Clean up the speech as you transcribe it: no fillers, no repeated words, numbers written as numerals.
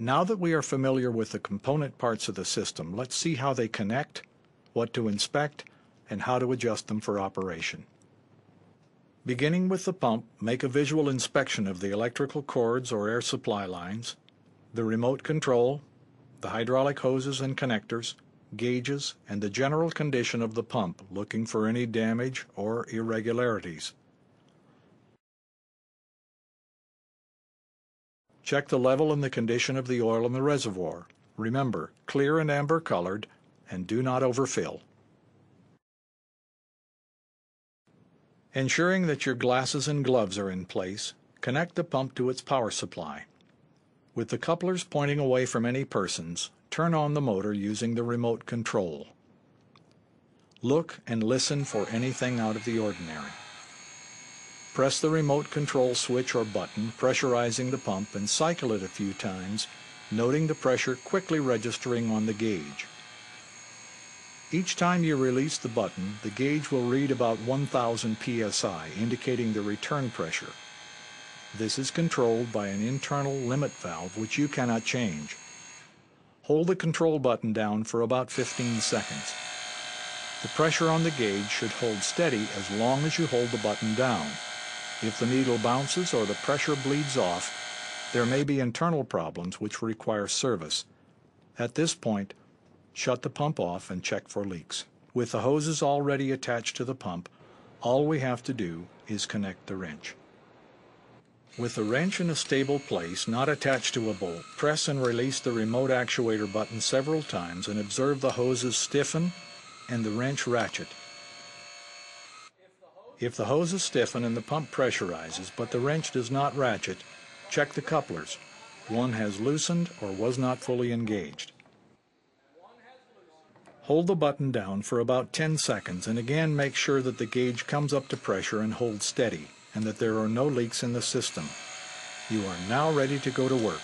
Now that we are familiar with the component parts of the system, let's see how they connect, what to inspect, and how to adjust them for operation. Beginning with the pump, make a visual inspection of the electrical cords or air supply lines, the remote control, the hydraulic hoses and connectors, gauges, and the general condition of the pump, looking for any damage or irregularities. Check the level and the condition of the oil in the reservoir. Remember, clear and amber colored, and do not overfill. Ensuring that your glasses and gloves are in place, connect the pump to its power supply. With the couplers pointing away from any persons, turn on the motor using the remote control. Look and listen for anything out of the ordinary. Press the remote control switch or button, pressurizing the pump, and cycle it a few times, noting the pressure quickly registering on the gauge. Each time you release the button, the gauge will read about 1000 psi, indicating the return pressure. This is controlled by an internal limit valve which you cannot change. Hold the control button down for about 15 seconds. The pressure on the gauge should hold steady as long as you hold the button down. If the needle bounces or the pressure bleeds off, there may be internal problems which require service. At this point, shut the pump off and check for leaks. With the hoses already attached to the pump, all we have to do is connect the wrench. With the wrench in a stable place, not attached to a bolt, press and release the remote actuator button several times and observe the hoses stiffen and the wrench ratchet. If the hoses stiffen and the pump pressurizes, but the wrench does not ratchet, check the couplers. One has loosened or was not fully engaged. Hold the button down for about 10 seconds and again make sure that the gauge comes up to pressure and holds steady, and that there are no leaks in the system. You are now ready to go to work.